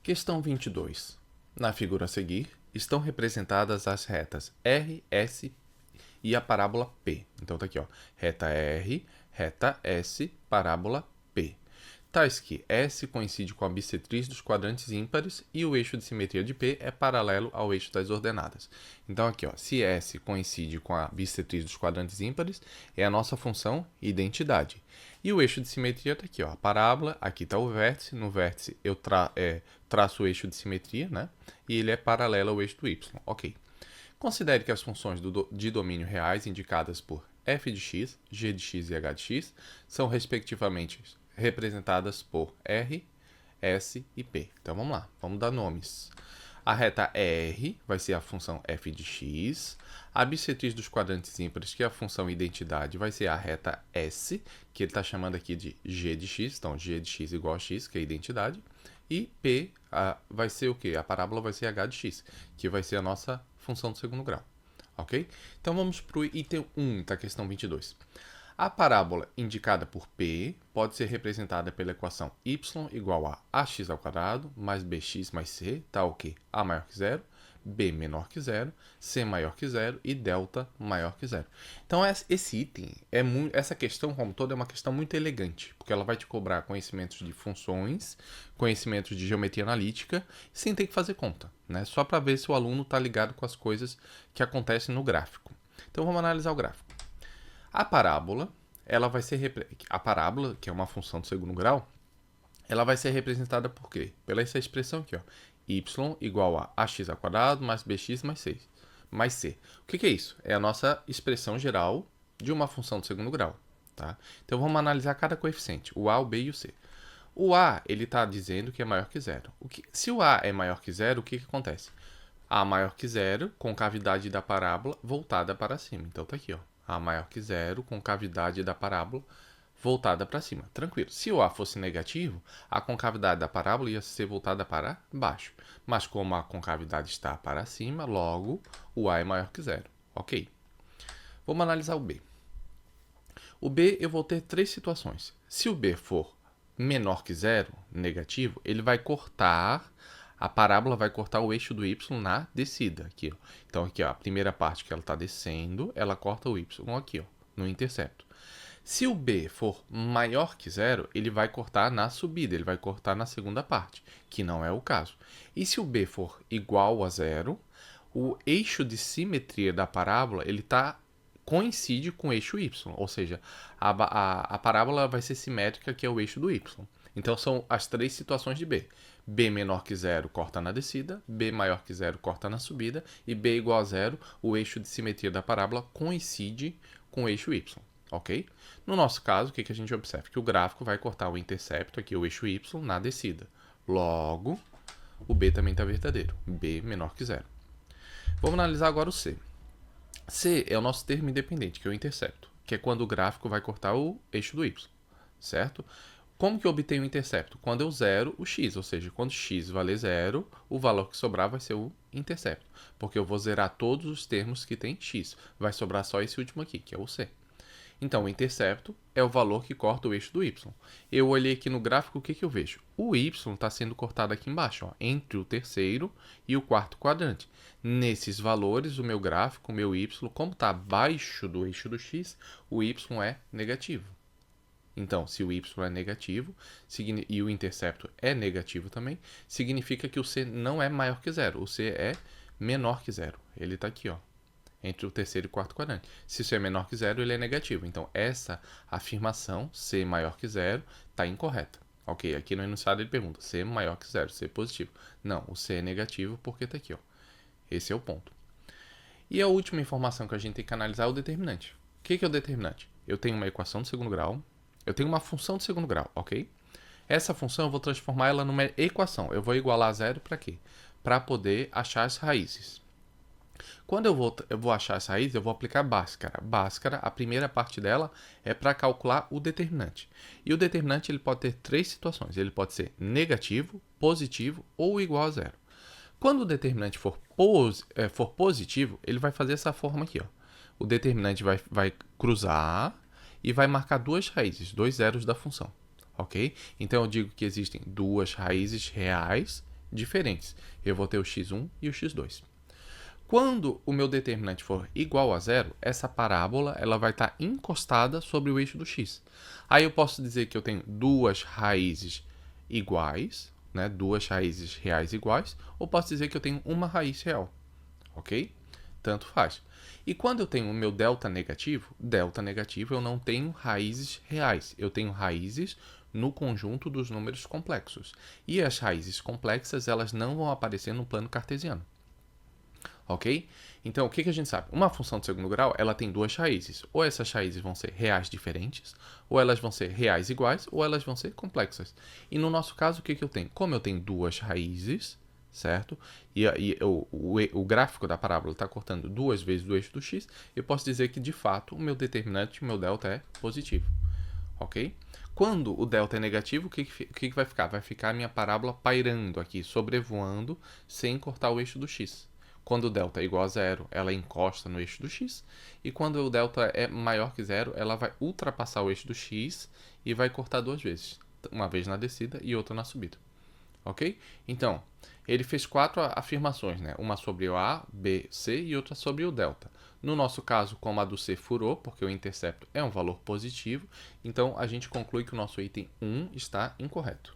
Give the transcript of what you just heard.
Questão 22. Na figura a seguir, estão representadas as retas R, S e a parábola P. Então tá aqui, ó, reta R, reta S, parábola P. Tais que S coincide com a bissetriz dos quadrantes ímpares e o eixo de simetria de P é paralelo ao eixo das ordenadas. Então aqui, ó, se S coincide com a bissetriz dos quadrantes ímpares, é a nossa função identidade. E o eixo de simetria está aqui, ó, a parábola, aqui está o vértice, no vértice eu traço o eixo de simetria, né? E ele é paralelo ao eixo do y, ok. Considere que as funções de domínio reais indicadas por f de x, g de x e h de x são respectivamente representadas por r, s e p. Então vamos lá, vamos dar nomes. A reta R vai ser a função f de x. A bissetriz dos quadrantes ímpares, que é a função identidade, vai ser a reta S, que ele está chamando aqui de g de x. Então, g de x igual a x, que é a identidade. E P vai ser o quê? A parábola vai ser h de x, que vai ser a nossa função do segundo grau. Ok? Então, vamos para o item 1 da questão 22. A parábola indicada por P pode ser representada pela equação y igual a ax ao quadrado mais bx mais c, tá o quê? A maior que zero, b menor que zero, c maior que zero e delta maior que zero. Então esse item, essa questão como toda é uma questão muito elegante, porque ela vai te cobrar conhecimentos de funções, conhecimentos de geometria analítica, sem ter que fazer conta, né? Só para ver se o aluno está ligado com as coisas que acontecem no gráfico. Então vamos analisar o gráfico. A parábola, a parábola, que é uma função do segundo grau, ela vai ser representada por quê? Pela essa expressão aqui, ó, y igual a ax ao quadrado mais bx mais c. O que é isso? É a nossa expressão geral de uma função do segundo grau, tá? Então vamos analisar cada coeficiente, o a, o b e o c. O a, ele está dizendo que é maior que zero. Se o a é maior que zero, o que acontece? A maior que zero, concavidade da parábola voltada para cima. Então tá aqui, ó. A maior que zero, concavidade da parábola voltada para cima. Tranquilo. Se o A fosse negativo, a concavidade da parábola ia ser voltada para baixo. Mas como a concavidade está para cima, logo o A é maior que zero. Ok. Vamos analisar o B. O B eu vou ter três situações. Se o B for menor que zero, negativo, ele vai cortar... A parábola vai cortar o eixo do y na descida, aqui, ó. Então, aqui, ó, a primeira parte que ela está descendo, ela corta o y aqui, ó, no intercepto. Se o b for maior que zero, ele vai cortar na subida, ele vai cortar na segunda parte, que não é o caso. E se o b for igual a zero, o eixo de simetria da parábola, ele coincide com o eixo y, ou seja, a parábola vai ser simétrica, que é o eixo do y. Então, são as três situações de B. B menor que zero corta na descida, B maior que zero corta na subida, e B igual a zero, o eixo de simetria da parábola coincide com o eixo y, ok? No nosso caso, o que a gente observa? Que o gráfico vai cortar o intercepto, aqui o eixo y, na descida. Logo, o B também está verdadeiro, B menor que zero. Vamos analisar agora o C. C é o nosso termo independente, que é o intercepto, que é quando o gráfico vai cortar o eixo do y, certo? Como que eu obtenho o intercepto? Quando eu zero o x, ou seja, quando x valer zero, o valor que sobrar vai ser o intercepto, porque eu vou zerar todos os termos que tem x, vai sobrar só esse último aqui, que é o c. Então, o intercepto é o valor que corta o eixo do y. Eu olhei aqui no gráfico, o que eu vejo? O y está sendo cortado aqui embaixo, ó, entre o terceiro e o quarto quadrante. Nesses valores, o meu gráfico, o meu y, como está abaixo do eixo do x, o y é negativo. Então, se o y é negativo e o intercepto é negativo também, significa que o c não é maior que zero. O c é menor que zero. Ele está aqui, ó, entre o terceiro e o quarto quadrante. Se c é menor que zero, ele é negativo. Então, essa afirmação, c maior que zero, está incorreta. Ok, aqui no enunciado ele pergunta, c maior que zero, c positivo. Não, o c é negativo porque está aqui, ó. Esse é o ponto. E a última informação que a gente tem que analisar é o determinante. O que é o determinante? Eu tenho uma equação de segundo grau, eu tenho uma função de segundo grau, ok? Essa função eu vou transformar ela numa equação. Eu vou igualar a zero para quê? Para poder achar as raízes. Quando eu vou achar as raízes, eu vou aplicar Bhaskara. Bhaskara, a primeira parte dela é para calcular o determinante. E o determinante ele pode ter três situações. Ele pode ser negativo, positivo ou igual a zero. Quando o determinante for positivo, ele vai fazer essa forma aqui, ó. O determinante vai cruzar e vai marcar duas raízes, dois zeros da função, ok? Então, eu digo que existem duas raízes reais diferentes. Eu vou ter o x1 e o x2. Quando o meu determinante for igual a zero, essa parábola ela vai estar encostada sobre o eixo do x. Aí eu posso dizer que eu tenho duas raízes iguais, né? Duas raízes reais iguais, ou posso dizer que eu tenho uma raiz real, ok? Tanto faz. E quando eu tenho o meu delta negativo eu não tenho raízes reais, eu tenho raízes no conjunto dos números complexos. E as raízes complexas elas não vão aparecer no plano cartesiano. Ok? Então, o que a gente sabe? Uma função de segundo grau, ela tem duas raízes. Ou essas raízes vão ser reais diferentes, ou elas vão ser reais iguais, ou elas vão ser complexas. E no nosso caso, o que eu tenho? Como eu tenho duas raízes, certo? E o gráfico da parábola está cortando duas vezes do eixo do x, eu posso dizer que, de fato, o meu determinante, o meu delta é positivo. Ok? Quando o delta é negativo, o que vai ficar? Vai ficar a minha parábola pairando aqui, sobrevoando, sem cortar o eixo do x. Quando o delta é igual a zero, ela encosta no eixo do x. E quando o delta é maior que zero, ela vai ultrapassar o eixo do x e vai cortar duas vezes. Uma vez na descida e outra na subida. Ok? Então, ele fez quatro afirmações, né? Uma sobre o A, B, C e outra sobre o delta. No nosso caso, como a do C furou, porque o intercepto é um valor positivo, então a gente conclui que o nosso item 1 está incorreto.